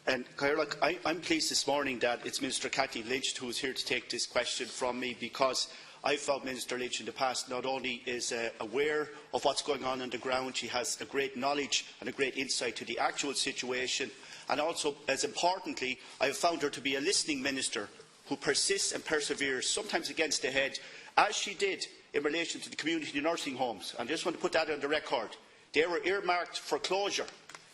And I'm pleased this morning that it's Minister Cathy Lynch who is here to take this question from me, because I found Minister Lynch in the past not only is aware of what's going on the ground, she has a great knowledge and a great insight to the actual situation, and also, as importantly, I have found her to be a listening minister who persists and perseveres, sometimes against the head, as she did in relation to the community nursing homes. And I just want to put that on the record. They were earmarked for closure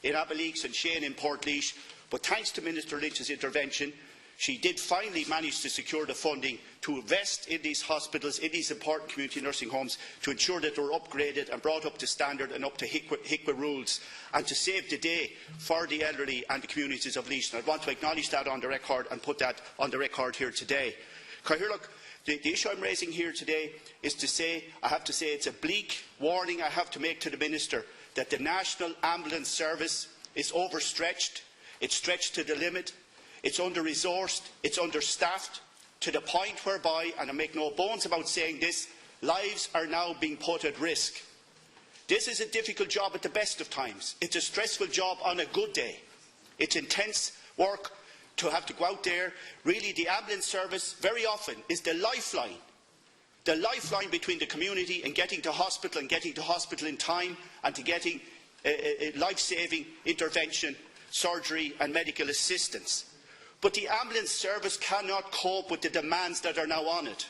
in Abbeyleix and Shane in Portlaoise, but thanks to Minister Lynch's intervention, she did finally manage to secure the funding to invest in these hospitals, in these important community nursing homes, to ensure that they were upgraded and brought up to standard and up to HICWA rules, and to save the day for the elderly and the communities of Laois. I want to acknowledge that on the record and put that on the record here today. The issue I am raising here today is to say, I have to say, it's a bleak warning I have to make to the Minister that the National Ambulance Service is overstretched, it's stretched to the limit, it's under-resourced, it's understaffed, to the point whereby, and I make no bones about saying this, lives are now being put at risk. This is a difficult job at the best of times. It's a stressful job on a good day. It's intense work to have to go out there. Really, the ambulance service very often is the lifeline between the community and getting to hospital, and getting to hospital in time, and to getting life-saving intervention, surgery and medical assistance. But the ambulance service cannot cope with the demands that are now on it.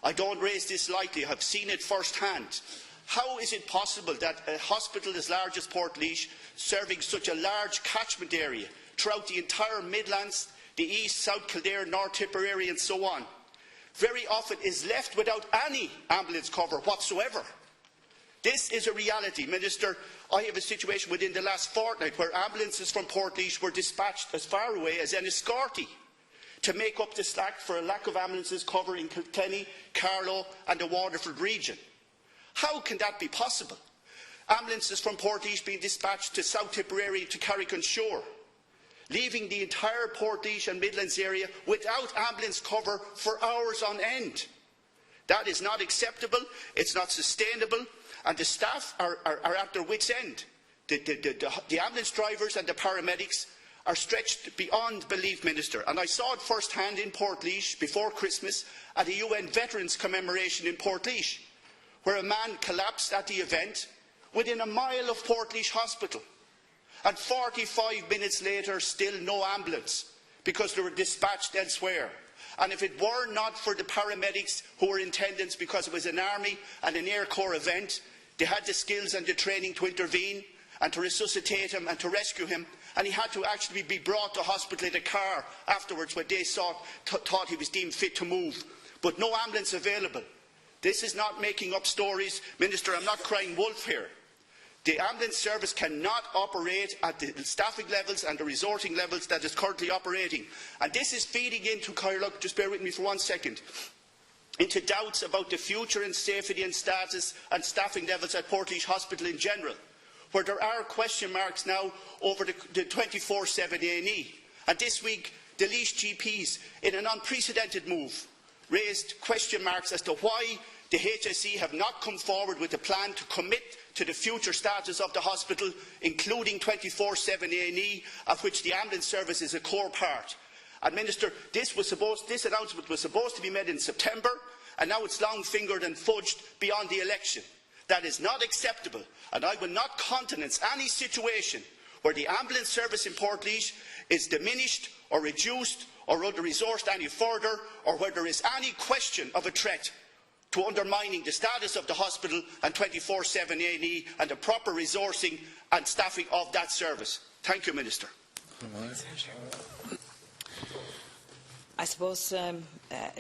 I don't raise this lightly, I have seen it first-hand. How is it possible that a hospital as large as Portlaoise, serving such a large catchment area throughout the entire Midlands, the East, South Kildare, North Tipperary and so on, very often is left without any ambulance cover whatsoever? This is a reality. Minister, I have a situation within the last fortnight where ambulances from Portlaoise were dispatched as far away as Enniscorthy to make up the slack for a lack of ambulances covering Kilkenny, Carlow and the Waterford region. How can that be possible? Ambulances from Portlaoise being dispatched to South Tipperary, to Carrick-on-Shore, leaving the entire Portlaoise and Midlands area without ambulance cover for hours on end. That is not acceptable, it's not sustainable, and the staff are at their wits' end. The ambulance drivers and the paramedics are stretched beyond belief, Minister. And I saw it first-hand in Portlaoise before Christmas at a UN Veterans commemoration in Portlaoise, where a man collapsed at the event within a mile of Portlaoise Hospital. And 45 minutes later, still no ambulance, because they were dispatched elsewhere. And if it were not for the paramedics who were in attendance, because it was an Army and an Air Corps event, they had the skills and the training to intervene and to resuscitate him and to rescue him, and he had to actually be brought to hospital in a car afterwards when they thought he was deemed fit to move. But no ambulance available. This is not making up stories. Minister, I'm not crying wolf here. The ambulance service cannot operate at the staffing levels and the resourcing levels that is currently operating. And this is feeding into, just bear with me for 1 second, into doubts about the future and safety and status and staffing levels at Portlaoise Hospital in general, where there are question marks now over the 24/7 A&E. And this week, the Laois GPs, in an unprecedented move, raised question marks as to why the HSE have not come forward with a plan to commit to the future status of the hospital, including 24/7 A&E, of which the ambulance service is a core part. And Minister, this announcement was supposed to be made in September, and now it's long-fingered and fudged beyond the election. That is not acceptable, and I will not countenance any situation where the ambulance service in Portlaoise is diminished or reduced or under-resourced any further, or where there is any question of a threat to undermining the status of the hospital and 24/7 A&E and the proper resourcing and staffing of that service. Thank you, Minister. I suppose to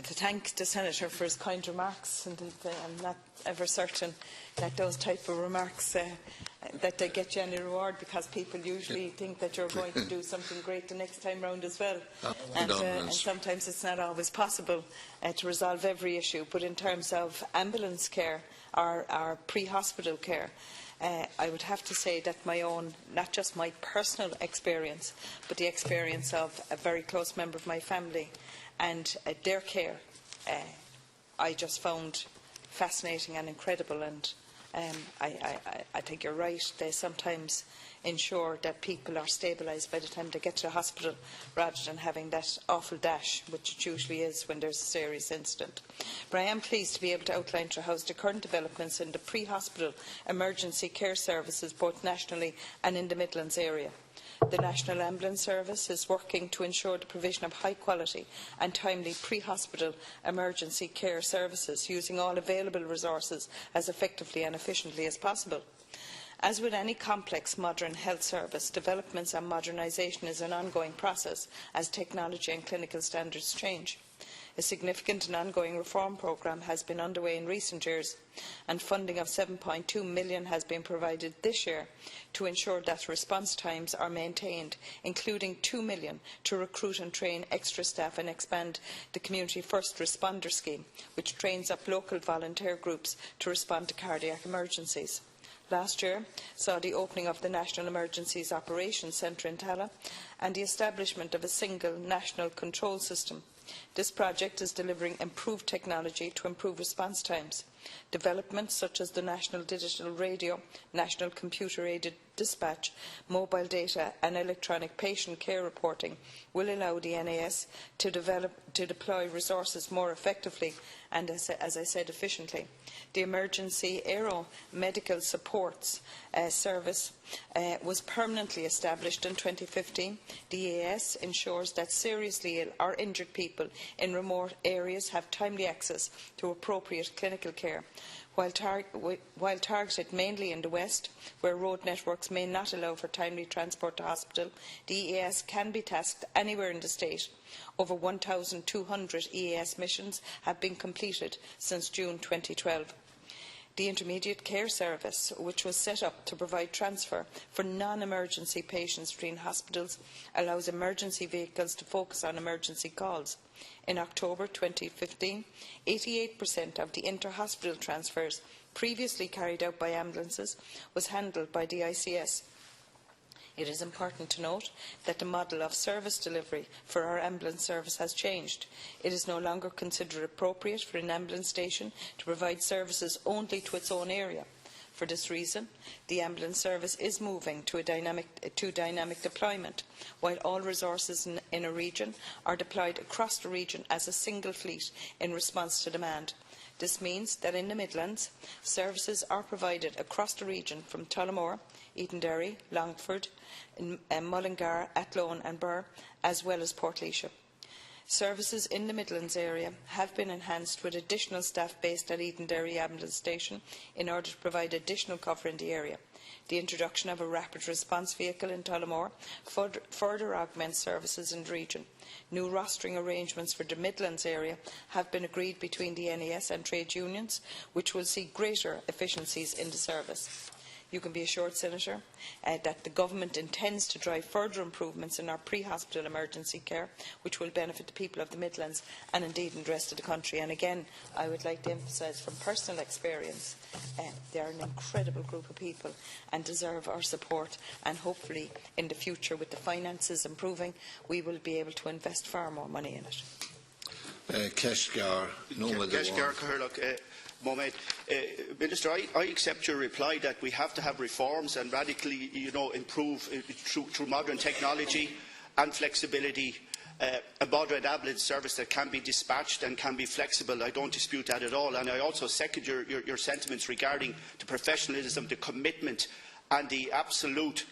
thank the Senator for his kind remarks, and I'm not ever certain that those type of remarks that they get you any reward, because people usually think that you're going to do something great the next time round as well. And sometimes it's not always possible to resolve every issue. But in terms of ambulance care or pre-hospital care, I would have to say that my own, not just my personal experience, but the experience of a very close member of my family and their care, I just found fascinating and incredible, and I think you're right. They sometimes ensure that people are stabilised by the time they get to the hospital, rather than having that awful dash, which it usually is when there's a serious incident. But I am pleased to be able to outline to House the current developments in the pre-hospital emergency care services, both nationally and in the Midlands area. The National Ambulance Service is working to ensure the provision of high-quality and timely pre-hospital emergency care services, using all available resources as effectively and efficiently as possible. As with any complex modern health service, developments and modernisation is an ongoing process as technology and clinical standards change. A significant and ongoing reform programme has been underway in recent years, and funding of £7.2 million has been provided this year to ensure that response times are maintained, including £2 million to recruit and train extra staff and expand the Community First Responder Scheme, which trains up local volunteer groups to respond to cardiac emergencies. Last year saw the opening of the National Emergencies Operations Centre in Tala and the establishment of a single national control system. This project is delivering improved technology to improve response times. Developments such as the National Digital Radio, National Computer-Aided Dispatch, mobile data and electronic patient care reporting will allow the NAS to deploy resources more effectively and, as I said, efficiently. The Emergency Aero Medical Supports Service was permanently established in 2015. The EAS ensures that seriously ill or injured people in remote areas have timely access to appropriate clinical care. While targeted mainly in the West, where road networks may not allow for timely transport to hospital, the EAS can be tasked anywhere in the state. Over 1,200 EAS missions have been completed since June 2012. The Intermediate Care Service, which was set up to provide transfer for non-emergency patients between hospitals, allows emergency vehicles to focus on emergency calls. In October 2015, 88% of the inter-hospital transfers previously carried out by ambulances was handled by the ICS. It is important to note that the model of service delivery for our ambulance service has changed. It is no longer considered appropriate for an ambulance station to provide services only to its own area. For this reason, the ambulance service is moving to dynamic deployment, while all resources in a region are deployed across the region as a single fleet in response to demand. This means that in the Midlands, services are provided across the region from Tullamore, Edenderry, Longford, Mullingar, Athlone and Birr, as well as Portlaoise. Services in the Midlands area have been enhanced with additional staff based at Edenderry Ambulance Station in order to provide additional cover in the area. The introduction of a rapid response vehicle in Tullamore further augments services in the region. New rostering arrangements for the Midlands area have been agreed between the NAS and trade unions, which will see greater efficiencies in the service. You can be assured, Senator, that the Government intends to drive further improvements in our pre-hospital emergency care, which will benefit the people of the Midlands and indeed in the rest of the country. And again, I would like to emphasise from personal experience, they are an incredible group of people and deserve our support. And hopefully, in the future, with the finances improving, we will be able to invest far more money in it. Keshgar, Minister, I accept your reply that we have to have reforms and radically, improve through modern technology and flexibility. A modern ambulance service that can be dispatched and can be flexible. I don't dispute that at all, and I also second your sentiments regarding the professionalism, the commitment and the absolute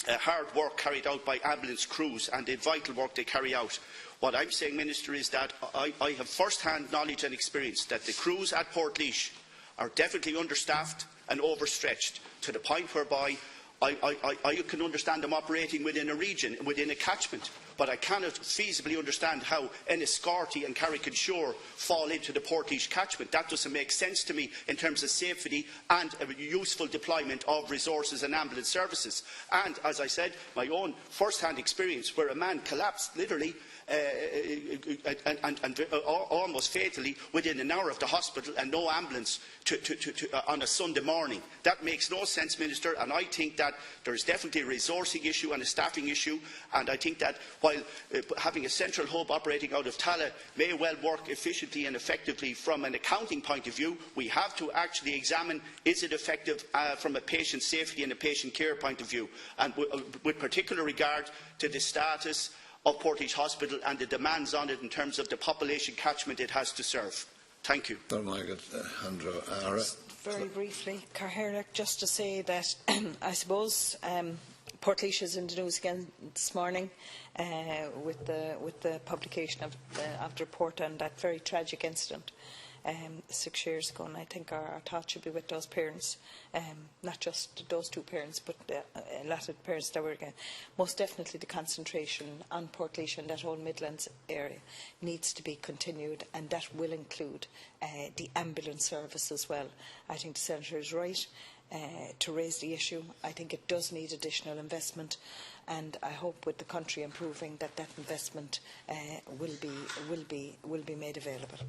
hard work carried out by ambulance crews and the vital work they carry out. What I'm saying, Minister, is that I have first-hand knowledge and experience that the crews at Portlaoise are definitely understaffed and overstretched to the point whereby I can understand them operating within a region, within a catchment, but I cannot feasibly understand how Enniscorthy and Carrick-on-Shore fall into the Portlaoise catchment. That doesn't make sense to me in terms of safety and a useful deployment of resources and ambulance services. And, as I said, my own first-hand experience where a man collapsed literally and almost fatally within an hour of the hospital and no ambulance on a Sunday morning. That makes no sense, Minister, and I think that that there is definitely a resourcing issue and a staffing issue, and I think that while having a central hub operating out of Tallaght may well work efficiently and effectively from an accounting point of view, we have to actually examine is it effective from a patient safety and a patient care point of view, and with particular regard to the status of Portage Hospital and the demands on it in terms of the population catchment it has to serve. Thank you. Very briefly, Cathaoirleach, just to say that I suppose Portlaoise is in the news again this morning with the publication of the report on that very tragic incident 6 years ago, and I think our thoughts should be with those parents, not just those two parents, but a lot of parents that were again. Most definitely the concentration on Portlaoise and that whole Midlands area needs to be continued, and that will include the ambulance service as well. I think the Senator is right to raise the issue. I think it does need additional investment, and I hope with the country improving that investment will be made available.